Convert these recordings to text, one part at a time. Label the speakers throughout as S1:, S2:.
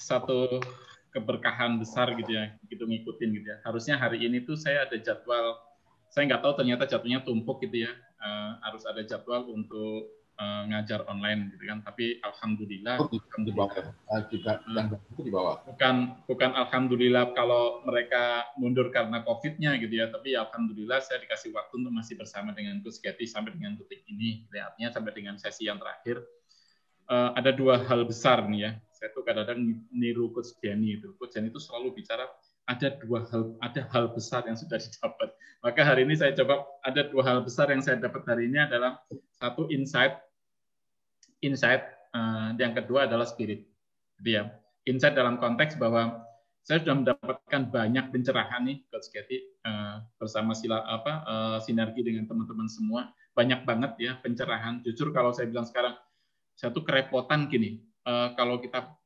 S1: satu keberkahan besar gitu ya, gitu ngikutin gitu ya. Harusnya hari ini tuh saya ada jadwal, saya nggak tahu ternyata jadwalnya tumpuk gitu ya, harus ada jadwal untuk ngajar online gitu kan. Tapi alhamdulillah,
S2: di bawah juga itu di bawah.
S1: Bukan alhamdulillah kalau mereka mundur karena COVID-nya gitu ya, tapi alhamdulillah saya dikasih waktu untuk masih bersama dengan Coach Getty sampai dengan detik ini. Artinya sampai dengan sesi yang terakhir. Ada dua hal besar nih ya. Saya tuh kadang-kadang niru Coach Jenny itu. Coach Jenny itu selalu bicara ada hal besar yang sudah didapat. Maka hari ini saya coba ada dua hal besar yang saya dapat hari ini adalah satu insight, yang kedua adalah spirit. Jadi ya, insight dalam konteks bahwa saya sudah mendapatkan banyak pencerahan nih Coach Getty bersama sinergi dengan teman-teman semua. Banyak banget ya pencerahan. Jujur kalau saya bilang sekarang saya tuh kerepotan gini. Kalau kita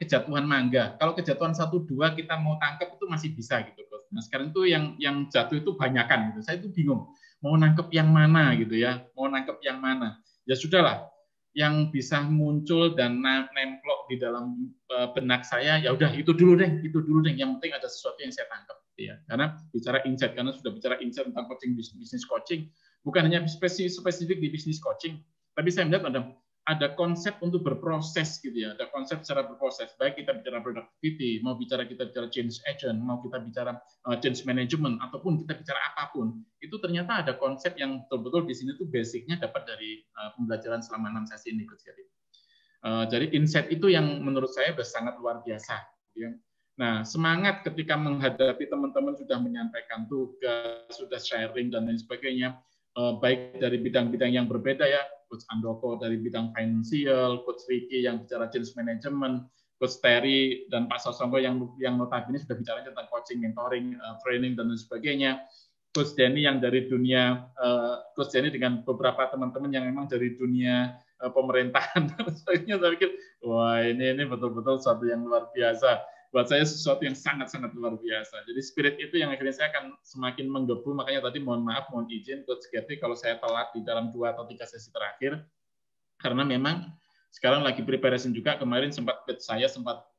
S1: kejatuhan mangga. Kalau kejatuhan 1-2 kita mau tangkap itu masih bisa gitu, Coach. Nah, sekarang itu yang jatuh itu banyakan gitu. Saya itu bingung mau nangkep yang mana gitu ya. Mau nangkep yang mana. Ya sudahlah. Yang bisa muncul dan nemplok di dalam benak saya, ya udah itu dulu deh. Yang penting ada sesuatu yang saya tangkap gitu ya. Karena bicara insight, karena sudah bicara insight tentang coaching, bisnis coaching, bukan hanya spesifik di bisnis coaching, tapi saya melihat ada konsep untuk berproses gitu ya, ada konsep secara berproses. Baik kita bicara productivity, kita bicara change agent, mau kita bicara change management, ataupun kita bicara apapun, itu ternyata ada konsep yang betul-betul di sini tuh basicnya dapat dari pembelajaran selama 6 sesi ini, Coach Getty. Jadi insight itu yang menurut saya sangat luar biasa. Gitu ya. Nah, semangat ketika menghadapi teman-teman sudah menyampaikan tugas, sudah sharing dan lain sebagainya, baik dari bidang-bidang yang berbeda ya, Coach Andoko dari bidang finansial, Coach Ricky yang bicara change management, Coach Terry dan Pak Sosongko yang notabene sudah bicara tentang coaching, mentoring, training dan lain sebagainya. Coach Denny yang dari dunia, Coach Denny dengan beberapa teman-teman yang memang dari dunia pemerintahan dan sebagainya. Saya pikir, wah ini betul-betul sesuatu yang luar biasa. Buat saya sesuatu yang sangat-sangat luar biasa. Jadi spirit itu yang akhirnya saya akan semakin menggebu. Makanya tadi mohon maaf, mohon izin Coach Getty kalau saya telat di dalam 2 atau 3 sesi terakhir. Karena memang sekarang lagi preparation juga. Kemarin saya sempat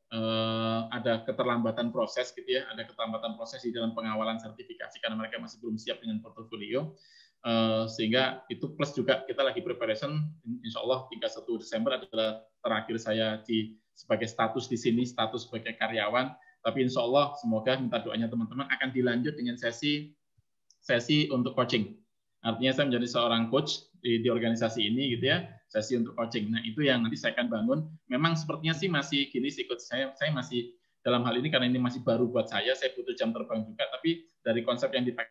S1: ada keterlambatan proses gitu ya. Ada keterlambatan proses di dalam pengawalan sertifikasi karena mereka masih belum siap dengan portofolio. Sehingga itu plus juga kita lagi preparation. Insya Allah 31 Desember adalah terakhir saya sebagai status di sini, status sebagai karyawan, tapi insya Allah semoga minta doanya teman-teman akan dilanjut dengan sesi untuk coaching. Artinya saya menjadi seorang coach di organisasi ini gitu ya, sesi untuk coaching. Nah itu yang nanti saya akan bangun. Memang sepertinya sih masih gini sih coach, saya masih dalam hal ini karena ini masih baru buat saya butuh jam terbang juga, tapi dari konsep yang dipakai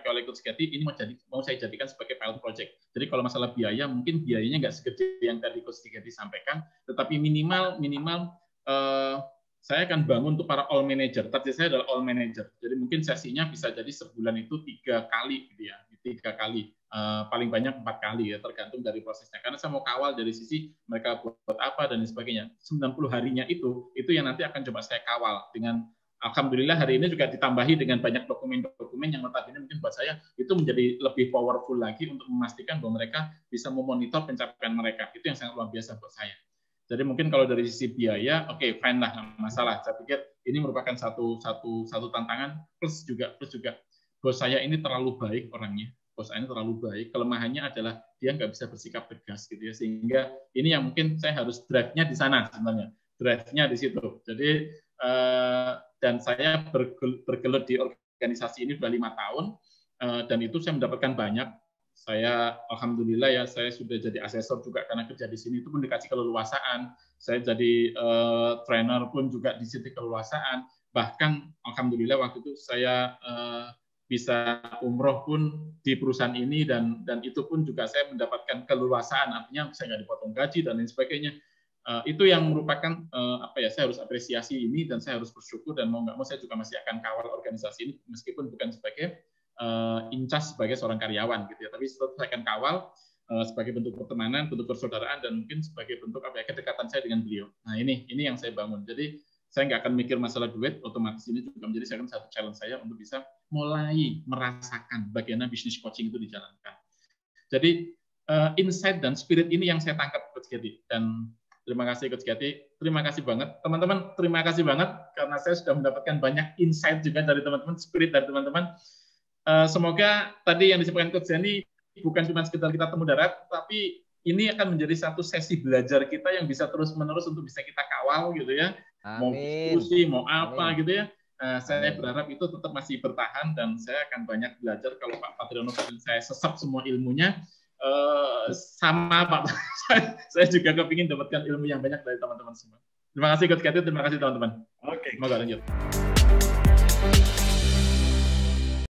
S1: oleh Coach Getty ini mau saya jadikan sebagai pilot project. Jadi kalau masalah biaya, mungkin biayanya nggak segede yang tadi Coach Getty sampaikan, tetapi minimal saya akan bangun untuk para all manager. Target saya adalah all manager. Jadi mungkin sesinya bisa jadi sebulan itu 3 kali, gitu ya, 3 kali, paling banyak 4 kali ya, tergantung dari prosesnya. Karena saya mau kawal dari sisi mereka buat apa dan sebagainya. 90 harinya itu yang nanti akan coba saya kawal dengan. Alhamdulillah hari ini juga ditambahi dengan banyak dokumen-dokumen yang notabene mungkin buat saya itu menjadi lebih powerful lagi untuk memastikan bahwa mereka bisa memonitor pencapaian mereka. Itu yang sangat luar biasa buat saya. Jadi mungkin kalau dari sisi biaya, oke, fine lah, nggak masalah. Saya pikir ini merupakan satu tantangan plus juga bos saya ini terlalu baik orangnya. Bos saya ini terlalu baik. Kelemahannya adalah dia nggak bisa bersikap tegas gitu ya. Sehingga ini yang mungkin saya harus drive-nya di sana sebenarnya. Drive-nya di situ. Jadi dan saya bergelut di organisasi ini sudah 5 tahun dan itu saya mendapatkan banyak. Saya alhamdulillah ya saya sudah jadi asesor juga karena kerja di sini itu pun dikasih keleluasaan. Saya jadi trainer pun juga di sini keleluasaan. Bahkan alhamdulillah waktu itu saya bisa umroh pun di perusahaan ini dan itu pun juga saya mendapatkan keleluasaan, artinya saya nggak dipotong gaji dan lain sebagainya. Itu yang merupakan saya harus apresiasi ini dan saya harus bersyukur dan mau nggak mau saya juga masih akan kawal organisasi ini meskipun bukan sebagai incas sebagai seorang karyawan gitu ya, tapi tetap saya akan kawal sebagai bentuk pertemanan, bentuk persaudaraan dan mungkin sebagai bentuk kedekatan saya dengan beliau. Nah ini yang saya bangun. Jadi saya nggak akan mikir masalah duit, otomatis ini juga menjadi satu challenge saya untuk bisa mulai merasakan bagaimana bisnis coaching itu dijalankan. Jadi insight dan spirit ini yang saya tangkap Coach Getty dan Terima kasih Coach Gati. Terima kasih banget. Teman-teman, terima kasih banget karena saya sudah mendapatkan banyak insight juga dari teman-teman, spirit dari teman-teman. Semoga tadi yang disampaikan Coach Gani bukan cuma sekedar kita temu darat, tapi ini akan menjadi satu sesi belajar kita yang bisa terus-menerus untuk bisa kita kawal gitu ya.
S3: Amin.
S1: Mau diskusi, mau apa
S3: Amin.
S1: gitu ya. Saya berharap itu tetap masih bertahan dan saya akan banyak belajar kalau Pak Patriono saya sesap semua ilmunya. Sama Pak, saya juga kepingin dapatkan ilmu yang banyak dari teman-teman semua. Terima kasih Coach Gati, terima kasih teman-teman.
S4: Oke.
S1: Semoga lanjut.